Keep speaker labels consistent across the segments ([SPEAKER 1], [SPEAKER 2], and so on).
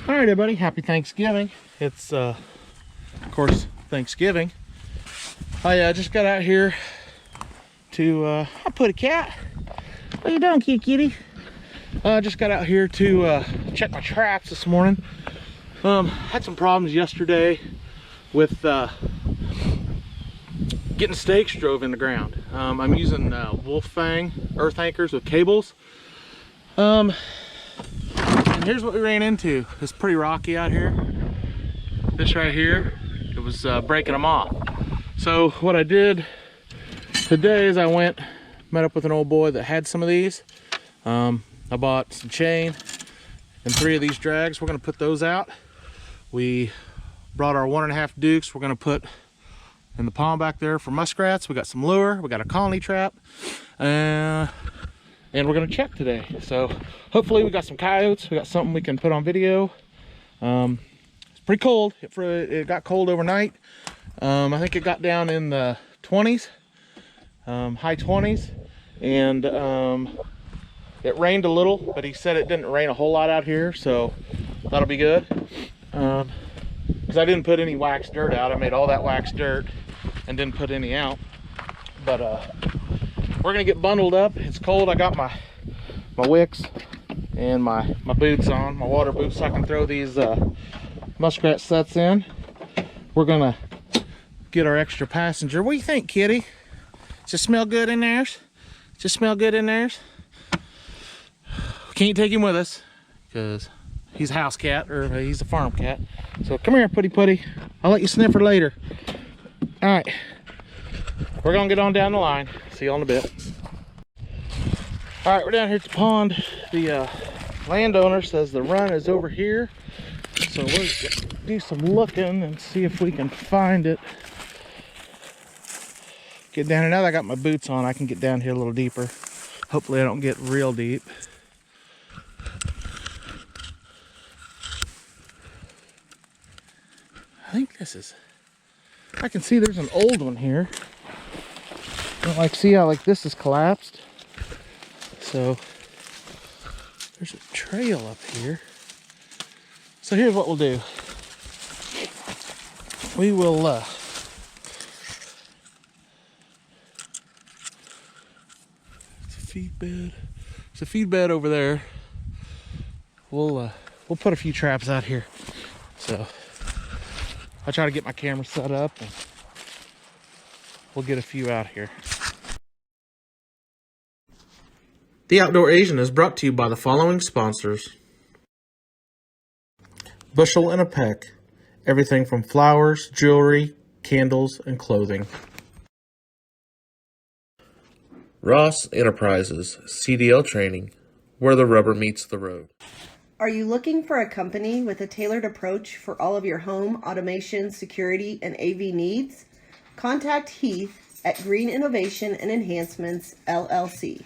[SPEAKER 1] All right, everybody, happy Thanksgiving. It's, of course, Thanksgiving. I just got out here to, I put a cat. What you doing, kitty? I just got out here to check my traps this morning. Had some problems yesterday with getting stakes drove in the ground. I'm using Wolf Fang earth anchors with cables. And here's what we ran into. It's pretty rocky out here. This right here, it was breaking them off. So what I did today is I met up with an old boy that had some of these. I bought some chain and 3 of these drags. We're gonna put those out. We brought our 1.5 Dukes. We're gonna put in the pond back there for muskrats. We got some lure, we got a colony trap, and we're gonna check today. So hopefully we got some coyotes. We got something we can put on video. It's pretty cold. It got cold overnight. I think it got down in the 20s, high 20s, and it rained a little, but he said it didn't rain a whole lot out here, so that'll be good. Because I didn't put any waxed dirt out. I made all that waxed dirt and didn't put any out. But we're gonna get bundled up. It's cold. I got my wicks and my boots on, my water boots, so I can throw these muskrat sets in. We're gonna get our extra passenger. What do you think, kitty? Does it smell good in there? Does it smell good in there? Can't take him with us because he's a house cat, or he's a farm cat. So come here, putty. I'll let you sniff her later. All right, we're gonna get on down the line. See you all in a bit. All right, we're down here at the pond. The landowner says the run is over here, so we're gonna do some looking and see if we can find it. Get down here. Now that I got my boots on, I can get down here a little deeper. Hopefully I don't get real deep. I think this is, I can see there's an old one here. Like, see how like this is collapsed? So there's a trail up here. So here's what we'll do. We will it's a feed bed. It's a feed bed over there. We'll put a few traps out here. So I'll try to get my camera set up and we'll get a few out here. The Outdoor Asian is brought to you by the following sponsors. Bushel and a Peck. Everything from flowers, jewelry, candles, and clothing. Ross Enterprises, CDL training, where the rubber meets the road.
[SPEAKER 2] Are you looking for a company with a tailored approach for all of your home, automation, security, and AV needs? Contact Heath at Green Innovation and Enhancements, LLC.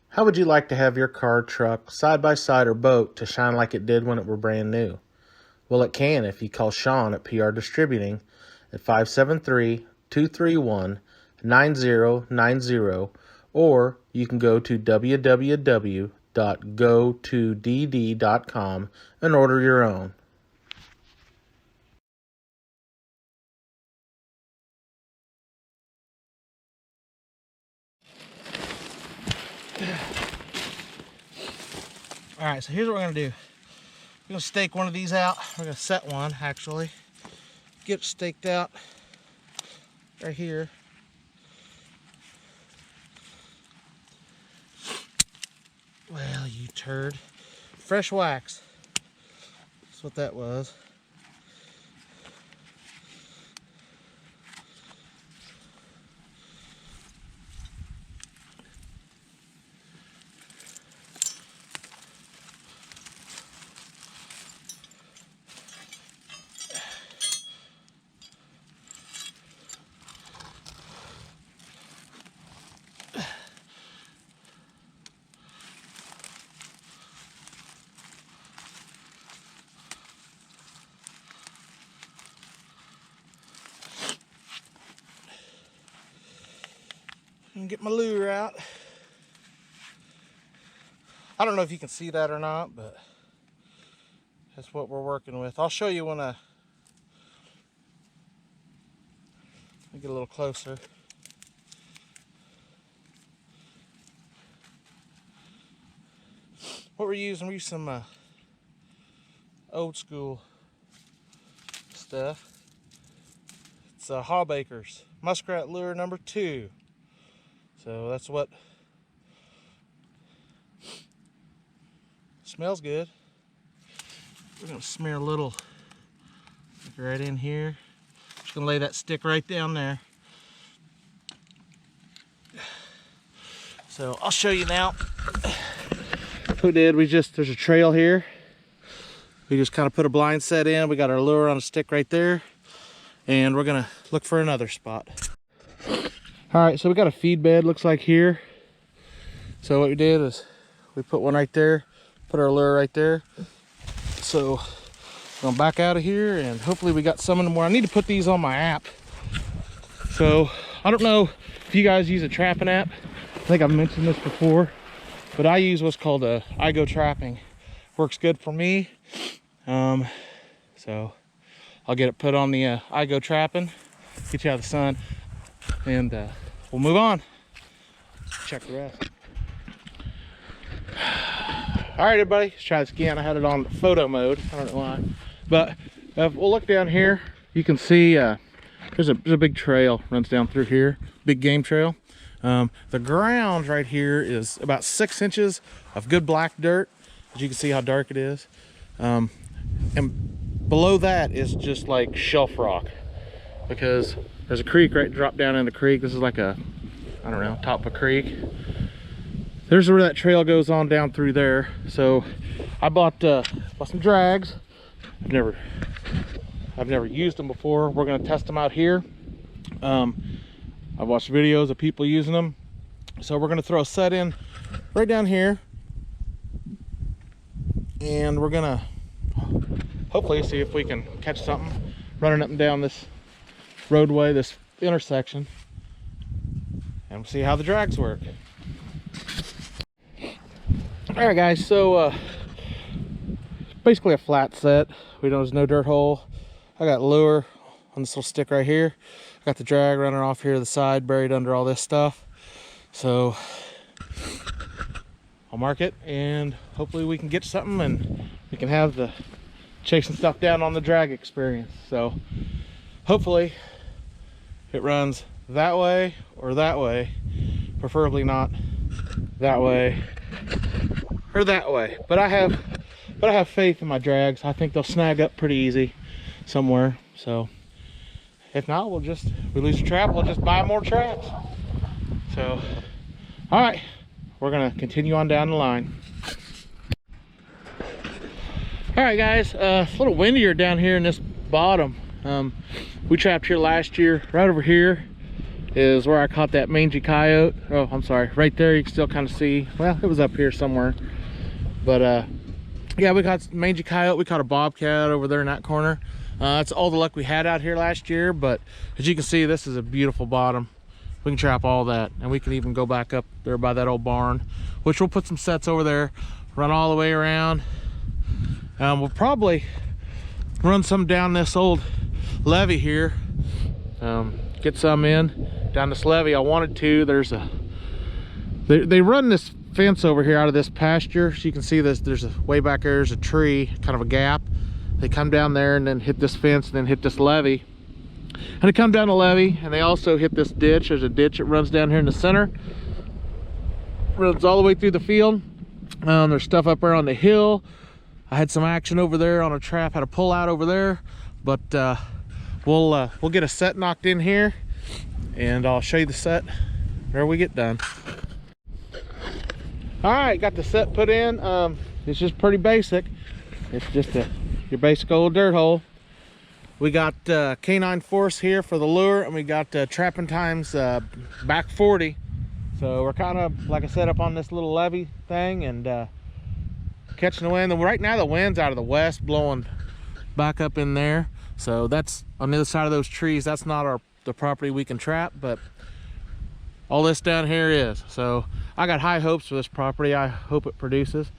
[SPEAKER 1] How would you like to have your car, truck, side-by-side, or boat to shine like it did when it were brand new? Well, it can if you call Sean at PR Distributing at 573-231-9090, or you can go to www.go2dd.com and order your own. All right, so here's what we're gonna do. We're gonna stake one of these out. We're gonna set one, actually. Get it staked out right here. Well, you turd. Fresh wax. That's what that was. And get my lure out. I don't know if you can see that or not, but That's what we're working with. I'll show you when I get a little closer. What we're using some old school stuff. It's Hawbaker's Muskrat Lure number 2. So that's what smells good. We're gonna smear a little right in here. Just gonna lay that stick right down there. So I'll show you now. There's a trail here. We just kind of put a blind set in. We got our lure on a stick right there. And we're gonna look for another spot. All right, so we got a feed bed, looks like here. So what we did is we put one right there, put our lure right there. So I'm gonna back out of here and hopefully we got some of them more. I need to put these on my app. So I don't know if you guys use a trapping app. I think I've mentioned this before, but I use what's called a iGo Trapping. Works good for me. So I'll get it put on the iGo Trapping, get you out of the sun, and we'll move on. Check the rest. All right, everybody, let's try this again. I had it on photo mode. I don't know why, but we'll look down here. You can see there's a big trail runs down through here, big game trail. The ground right here is about 6 inches of good black dirt. As you can see how dark it is. And below that is just like shelf rock, because there's a creek right drop down in the creek. This is like I don't know, top of a creek. There's where that trail goes on down through there. So I bought some drags. I've never used them before. We're gonna test them out here. I've watched videos of people using them. So we're gonna throw a set in right down here. And we're gonna hopefully see if we can catch something running up and down this roadway, this intersection, and we'll see how the drags work. All right, guys, so basically a flat set. There's no dirt hole. I got lure on this little stick right here. I got the drag running off here to the side, buried under all this stuff. So I'll mark it and hopefully we can get something and we can have the chasing stuff down on the drag experience. So hopefully it runs that way or that way, preferably not that way or that way. But I have faith in my drags. I think they'll snag up pretty easy somewhere. So if not, we lose a trap, we'll just buy more traps. So all right, we're gonna continue on down the line. All right, guys, it's a little windier down here in this bottom. We trapped here last year. Right over here is where I caught that mangy coyote. Oh, I'm sorry, right there you can still kind of see, well, it was up here somewhere. But yeah, we caught mangy coyote, we caught a bobcat over there in that corner. That's all the luck we had out here last year, but as you can see, this is a beautiful bottom. We can trap all that, and we can even go back up there by that old barn, which we'll put some sets over there, run all the way around. We'll probably run some down this old levee here, get some in down this levee. I wanted to. They run this fence over here out of this pasture. So you can see this, there's way back there's a tree, kind of a gap. They come down there and then hit this fence and then hit this levee. And they come down the levee and they also hit this ditch. There's a ditch that runs down here in the center. Runs all the way through the field. There's stuff up there on the hill. I had some action over there on a trap, had a pull out over there, but we'll get a set knocked in here and I'll show you the set where we get done. All right, got the set put in. It's just pretty basic. It's just your basic old dirt hole. We got Canine Force here for the lure, and we got Trapping Times back 40. So we're kind of, like I said, up on this little levee thing and catching the wind. And right now the wind's out of the west, blowing back up in there. So that's on the other side of those trees. That's not the property we can trap, but all this down here is. So I got high hopes for this property. I hope it produces.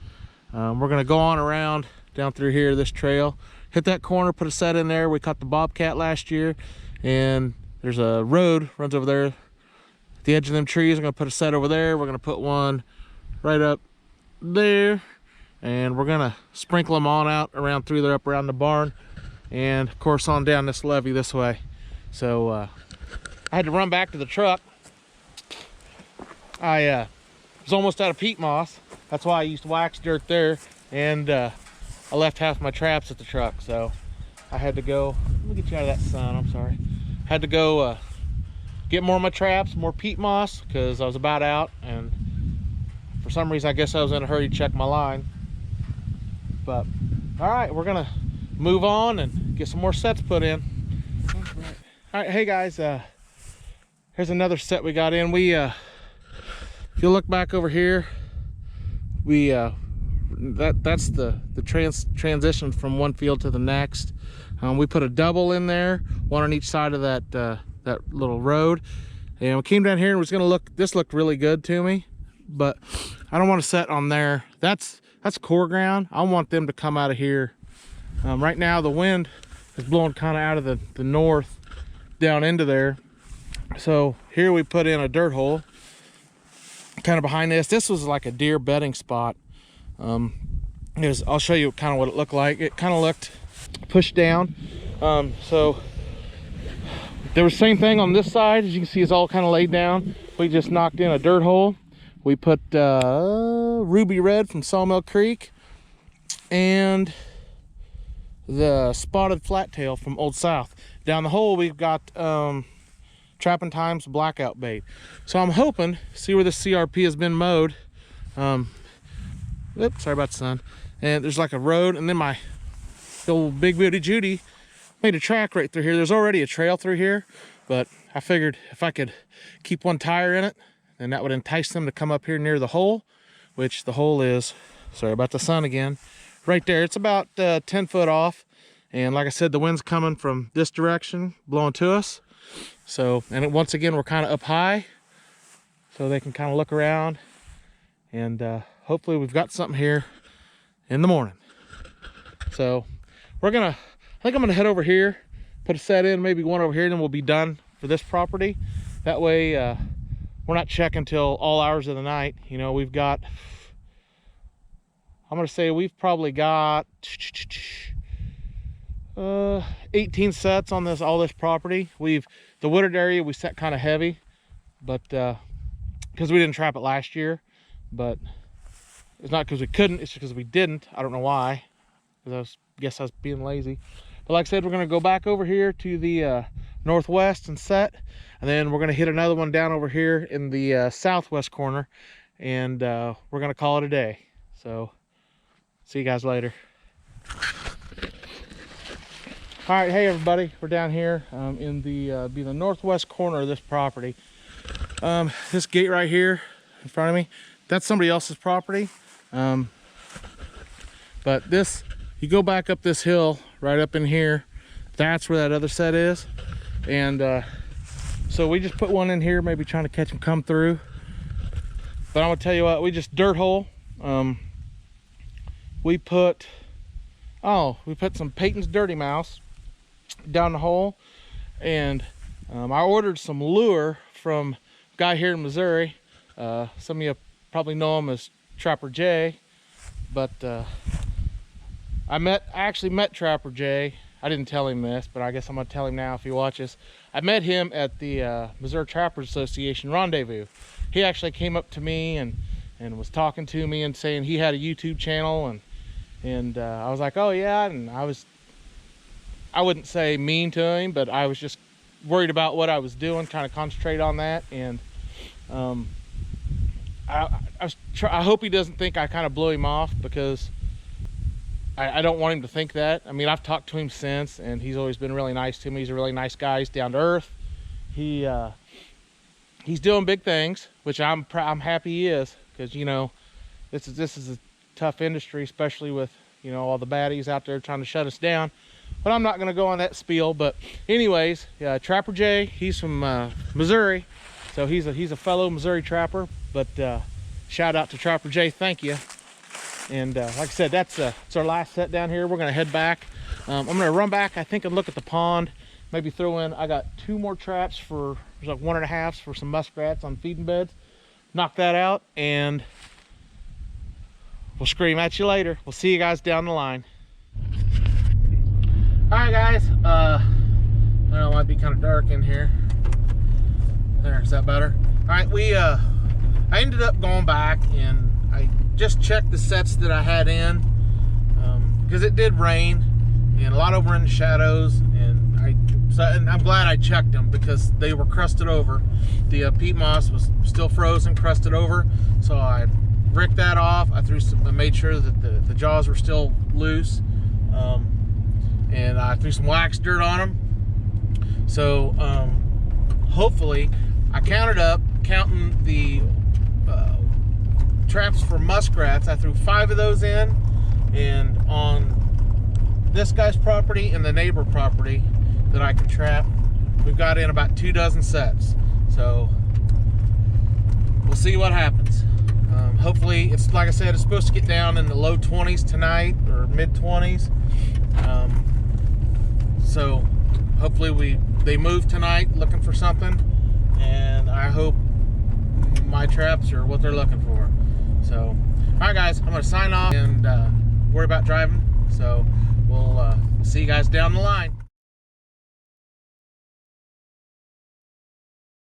[SPEAKER 1] We're gonna go on around down through here, this trail. Hit that corner, put a set in there. We caught the bobcat last year, and there's a road runs over there. At the edge of them trees, I'm gonna put a set over there. We're gonna put one right up there, and we're gonna sprinkle them on out around through there, up around the barn, and of course on down this levee this way. So I had to run back to the truck. I was almost out of peat moss. That's why I used wax dirt there, and I left half my traps at the truck, so I had to go. Let me get you out of that sun, I'm sorry. Had to go get more of my traps, more peat moss, because I was about out, and for some reason I guess I was in a hurry to check my line. But all right, we're gonna move on and get some more sets put in. All right, hey guys, here's another set we got in. We if you look back over here, we that's the transition from one field to the next. We put a double in there, one on each side of that that little road, and we came down here and was gonna look. This looked really good to me, but I don't want to set on there. That's core ground. I want them to come out of here. Right now the wind is blowing kind of out of the north down into there. So here we put in a dirt hole kind of behind this. This was like a deer bedding spot. I'll show you kind of what it looked like. It kind of looked pushed down. So there was the same thing on this side. As you can see, it's all kind of laid down. We just knocked in a dirt hole. We put Ruby Red from Sawmill Creek and the Spotted Flattail from Old South. Down the hole we've got Trapping Times Blackout bait. So I'm hoping, see where this CRP has been mowed. Oops, sorry about the sun. And there's like a road, and then my old Big Booty Judy made a track right through here. There's already a trail through here, but I figured if I could keep one tire in it, then that would entice them to come up here near the hole, which the hole is, sorry about the sun again, right there. It's about 10 foot off. And like I said, the wind's coming from this direction, blowing to us. So, and once again, we're kind of up high, so they can kind of look around, and hopefully we've got something here in the morning. So I think I'm gonna head over here, put a set in, maybe one over here, and then we'll be done for this property. That way we're not checking till all hours of the night. You know, we've got, I'm gonna say we've probably got 18 sets on all this property. The wooded area we set kind of heavy, but because we didn't trap it last year. But it's not because we couldn't, it's because we didn't. I don't know why, because I guess I was being lazy. But like I said, we're gonna go back over here to the northwest and set, and then we're gonna hit another one down over here in the southwest corner, and we're gonna call it a day. So see you guys later. All right, hey everybody, we're down here in the be the northwest corner of this property. This gate right here in front of me, that's somebody else's property. But this, you go back up this hill right up in here, that's where that other set is. And so we just put one in here, maybe trying to catch them come through. But I'm gonna tell you what, we just dirt hole. We put some Peyton's Dirty Mouse down the hole, and I ordered some lure from a guy here in Missouri. Some of you probably know him as Trapper Jay, but I actually met Trapper Jay. I didn't tell him this, but I guess I'm gonna tell him now if he watches. I met him at the Missouri Trappers Association rendezvous. He actually came up to me and was talking to me and saying he had a YouTube channel, and I was like, oh yeah, and I wouldn't say mean to him, but I was just worried about what I was doing, kind of concentrate on that. And I hope he doesn't think I kind of blew him off, because I don't want him to think that. I mean, I've talked to him since, and he's always been really nice to me. He's a really nice guy. He's down to earth. He's doing big things, which I'm happy he is, because you know this is a tough industry, especially with, you know, all the baddies out there trying to shut us down. But I'm not going to go on that spiel. But anyways, Trapper Jay, he's from Missouri, so he's a fellow Missouri trapper. But shout out to Trapper Jay, thank you. And like I said, it's our last set down here. We're gonna head back. I'm gonna run back, I think, and look at the pond. Maybe throw in, I got 2 more traps for, there's like 1.5s for some muskrats on feeding beds. Knock that out, and we'll scream at you later. We'll see you guys down the line. All right, guys. I know it might be kind of dark in here. There, is that better? All right, I ended up going back and I just checked the sets that I had in, because it did rain and a lot of them were in the shadows, and I'm glad I checked them because they were crusted over. The peat moss was still frozen, crusted over, so I ricked that off. I made sure that the jaws were still loose, and I threw some wax dirt on them. So hopefully, I counting the traps for muskrats. I threw 5 of those in, and on this guy's property and the neighbor property that I can trap, we've got in about 2 dozen sets. So we'll see what happens. Hopefully, it's like I said, it's supposed to get down in the low 20s tonight, or mid 20s. So hopefully they move tonight looking for something, and I hope my traps are what they're looking for. So, all right, guys, I'm gonna sign off and worry about driving. So we'll see you guys down the line.